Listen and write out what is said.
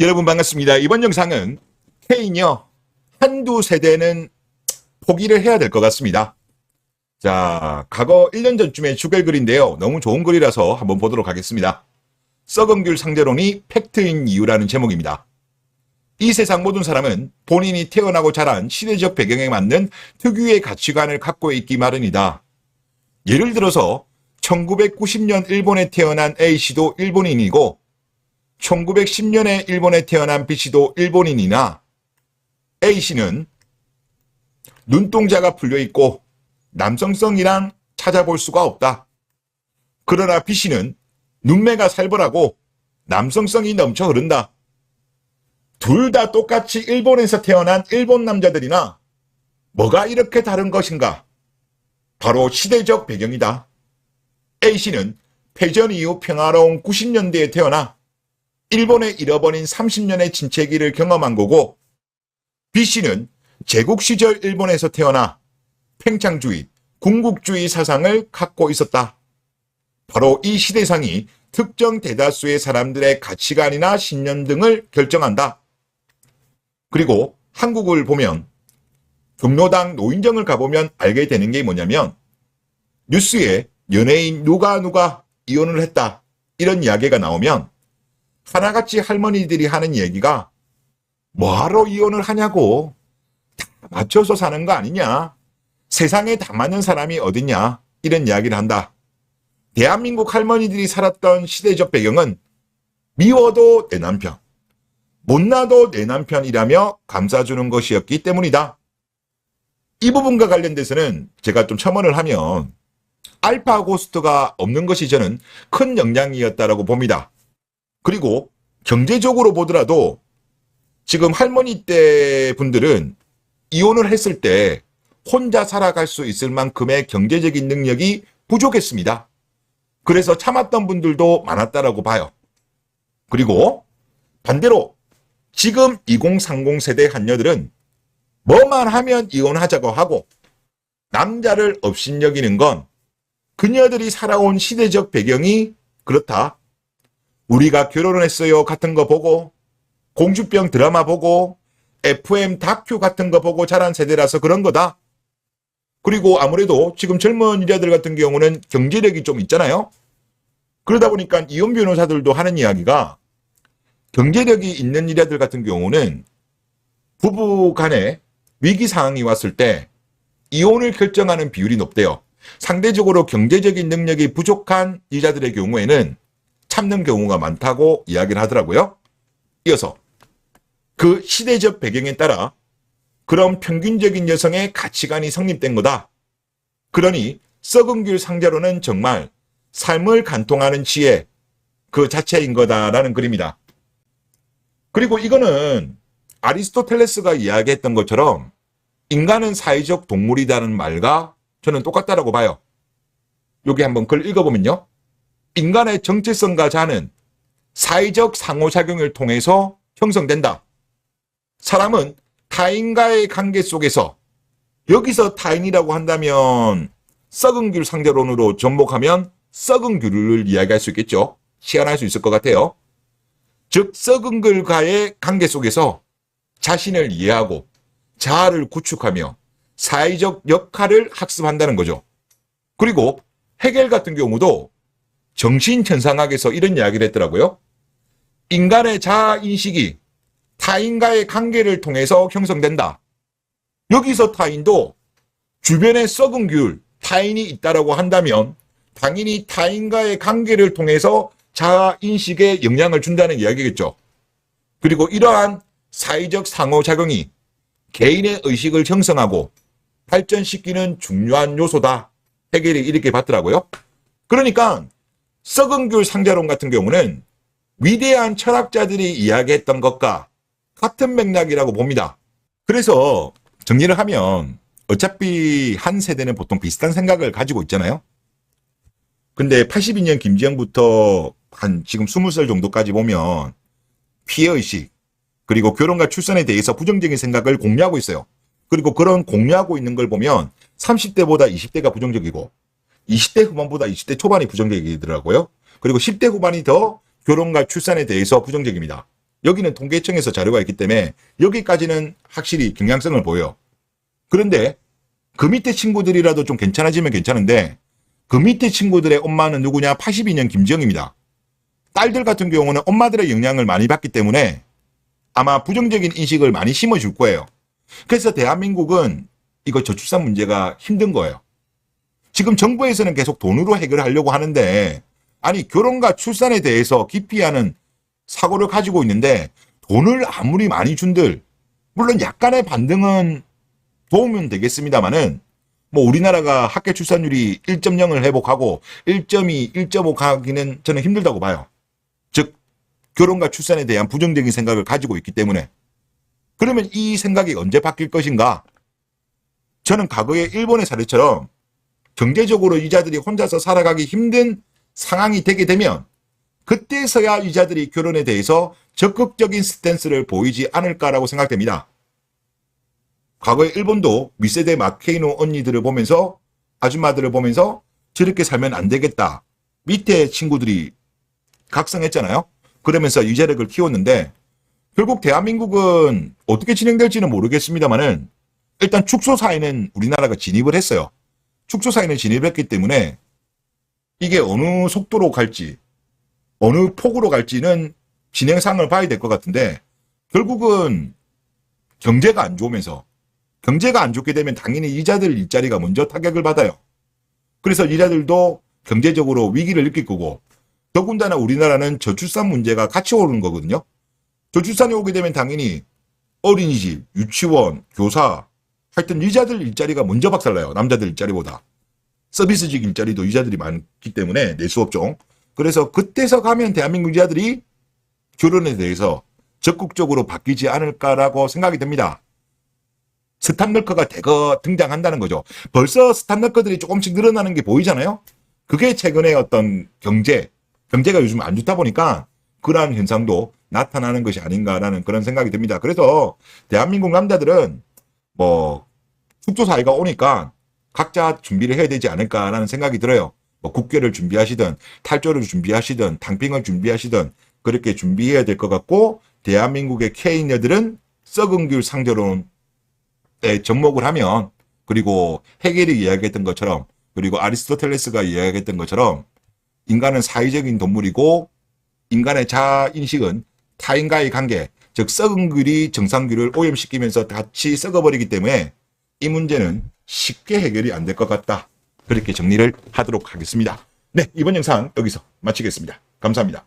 여러분 반갑습니다. 이번 영상은 K녀 한두 세대는 포기를 해야 될 것 같습니다. 자, 과거 1년 전쯤에 주글 글인데요. 너무 좋은 글이라서 한번 보도록 하겠습니다. 썩은 귤 상대론이 팩트인 이유라는 제목입니다. 이 세상 모든 사람은 본인이 태어나고 자란 시대적 배경에 맞는 특유의 가치관을 갖고 있기 마련이다. 예를 들어서 1990년 일본에 태어난 A씨도 일본인이고 1910년에 일본에 태어난 B씨도 일본인이나 A씨는 눈동자가 풀려있고 남성성이란 찾아볼 수가 없다. 그러나 B씨는 눈매가 살벌하고 남성성이 넘쳐 흐른다. 둘 다 똑같이 일본에서 태어난 일본 남자들이나 뭐가 이렇게 다른 것인가? 바로 시대적 배경이다. A씨는 패전 이후 평화로운 90년대에 태어나 일본에 잃어버린 30년의 침체기를 경험한 거고 B씨는 제국 시절 일본에서 태어나 팽창주의, 군국주의 사상을 갖고 있었다. 바로 이 시대상이 특정 대다수의 사람들의 가치관이나 신념 등을 결정한다. 그리고 한국을 보면 경로당 노인정을 가보면 알게 되는 게 뭐냐면 뉴스에 연예인 누가 이혼을 했다 이런 이야기가 나오면 하나같이 할머니들이 하는 얘기가 뭐하러 이혼을 하냐고, 다 맞춰서 사는 거 아니냐, 세상에 다 맞는 사람이 어딨냐 이런 이야기를 한다. 대한민국 할머니들이 살았던 시대적 배경은 미워도 내 남편, 못나도 내 남편이라며 감싸주는 것이었기 때문이다. 이 부분과 관련돼서는 제가 좀 첨언을 하면 알파 고스트가 없는 것이 저는 큰 영향이었다라고 봅니다. 그리고 경제적으로 보더라도 지금 할머니 때 분들은 이혼을 했을 때 혼자 살아갈 수 있을 만큼의 경제적인 능력이 부족했습니다. 그래서 참았던 분들도 많았다라고 봐요. 그리고 반대로 지금 2030 세대 한녀들은 뭐만 하면 이혼하자고 하고 남자를 업신여기는 건 그녀들이 살아온 시대적 배경이 그렇다. 우리가 결혼을 했어요 같은 거 보고 공주병 드라마 보고 FM 다큐 같은 거 보고 자란 세대라서 그런 거다. 그리고 아무래도 지금 젊은 여자들 같은 경우는 경제력이 좀 있잖아요. 그러다 보니까 이혼 변호사들도 하는 이야기가 경제력이 있는 여자들 같은 경우는 부부 간에 위기 상황이 왔을 때 이혼을 결정하는 비율이 높대요. 상대적으로 경제적인 능력이 부족한 여자들의 경우에는 참는 경우가 많다고 이야기를 하더라고요. 이어서 그 시대적 배경에 따라 그런 평균적인 여성의 가치관이 성립된 거다. 그러니 썩은 귤 상자로는 정말 삶을 간통하는 지혜 그 자체인 거다라는 글입니다. 그리고 이거는 아리스토텔레스가 이야기했던 것처럼 인간은 사회적 동물이라는 말과 저는 똑같다라고 봐요. 여기 한번 글 읽어보면요. 인간의 정체성과 자아는 사회적 상호작용을 통해서 형성된다. 사람은 타인과의 관계 속에서, 여기서 타인이라고 한다면 썩은 귤 상대론으로 접목하면 썩은 귤을 이야기할 수 있겠죠. 시연할 수 있을 것 같아요. 즉 썩은 귤과의 관계 속에서 자신을 이해하고 자아를 구축하며 사회적 역할을 학습한다는 거죠. 그리고 헤겔 같은 경우도 정신천상학에서 이런 이야기를 했더라고요. 인간의 자아인식이 타인과의 관계를 통해서 형성된다. 여기서 타인도 주변에 썩은 귤, 타인이 있다라고 한다면 당연히 타인과의 관계를 통해서 자아인식에 영향을 준다는 이야기겠죠. 그리고 이러한 사회적 상호작용이 개인의 의식을 형성하고 발전시키는 중요한 요소다. 헤겔이 이렇게 봤더라고요. 그러니까 썩은 귤 상자론 같은 경우는 위대한 철학자들이 이야기했던 것과 같은 맥락이라고 봅니다. 그래서 정리를 하면 어차피 한 세대는 보통 비슷한 생각을 가지고 있잖아요. 근데 82년 김지영부터 한 지금 20살 정도까지 보면 피해의식 그리고 결혼과 출산에 대해서 부정적인 생각을 공유하고 있어요. 그리고 그런 공유하고 있는 걸 보면 30대보다 20대가 부정적이고 20대 후반보다 20대 초반이 부정적이더라고요. 그리고 10대 후반이 더 결혼과 출산에 대해서 부정적입니다. 여기는 통계청에서 자료가 있기 때문에 여기까지는 확실히 경향성을 보여요. 그런데 그 밑에 친구들이라도 좀 괜찮아지면 괜찮은데 그 밑에 친구들의 엄마는 누구냐? 82년 김정입니다. 딸들 같은 경우는 엄마들의 영향을 많이 받기 때문에 아마 부정적인 인식을 많이 심어줄 거예요. 그래서 대한민국은 이거 저출산 문제가 힘든 거예요. 지금 정부에서는 계속 돈으로 해결하려고 하는데 아니 결혼과 출산에 대해서 기피하는 사고를 가지고 있는데 돈을 아무리 많이 준들 물론 약간의 반등은 도우면 되겠습니다만은 뭐 우리나라가 학계 출산율이 1.0을 회복하고 1.2, 1.5 가기는 저는 힘들다고 봐요. 즉 결혼과 출산에 대한 부정적인 생각을 가지고 있기 때문에. 그러면 이 생각이 언제 바뀔 것인가? 저는 과거의 일본의 사례처럼 경제적으로 유자들이 혼자서 살아가기 힘든 상황이 되게 되면 그때서야 유자들이 결혼에 대해서 적극적인 스탠스를 보이지 않을까라고 생각됩니다. 과거에 일본도 윗세대 마케이노 언니들을 보면서 아줌마들을 보면서 저렇게 살면 안 되겠다. 밑에 친구들이 각성했잖아요. 그러면서 유자력을 키웠는데 결국 대한민국은 어떻게 진행될지는 모르겠습니다만은 일단 축소사회는 우리나라가 진입을 했어요. 축소사회는 진입했기 때문에 이게 어느 속도로 갈지 어느 폭으로 갈지는 진행상을 봐야 될 것 같은데 결국은 경제가 안 좋으면서 경제가 안 좋게 되면 당연히 이자들 일자리가 먼저 타격을 받아요. 그래서 이자들도 경제적으로 위기를 느낄 거고 더군다나 우리나라는 저출산 문제가 같이 오는 거거든요. 저출산이 오게 되면 당연히 어린이집, 유치원, 교사 하여튼 여자들 일자리가 먼저 박살나요. 남자들 일자리보다. 서비스직 일자리도 여자들이 많기 때문에 내수업종. 그래서 그때서 가면 대한민국 여자들이 결혼에 대해서 적극적으로 바뀌지 않을까라고 생각이 됩니다. 스탑너커가 대거 등장한다는 거죠. 벌써 스탑너커들이 조금씩 늘어나는 게 보이잖아요. 그게 최근에 어떤 경제가 요즘 안 좋다 보니까 그러한 현상도 나타나는 것이 아닌가라는 그런 생각이 듭니다. 그래서 대한민국 남자들은 뭐 축소사회가 오니까 각자 준비를 해야 되지 않을까라는 생각이 들어요. 뭐 국회를 준비하시든 탈조를 준비하시든 탕핑을 준비하시든 그렇게 준비해야 될 것 같고 대한민국의 K인여들은 썩은 귤 상대론에 접목을 하면 그리고 헤겔이 이야기했던 것처럼 그리고 아리스토텔레스가 이야기했던 것처럼 인간은 사회적인 동물이고 인간의 자아인식은 타인과의 관계 즉 썩은 귤이 정상귤을 오염시키면서 같이 썩어버리기 때문에 이 문제는 쉽게 해결이 안 될 것 같다. 그렇게 정리를 하도록 하겠습니다. 네, 이번 영상 여기서 마치겠습니다. 감사합니다.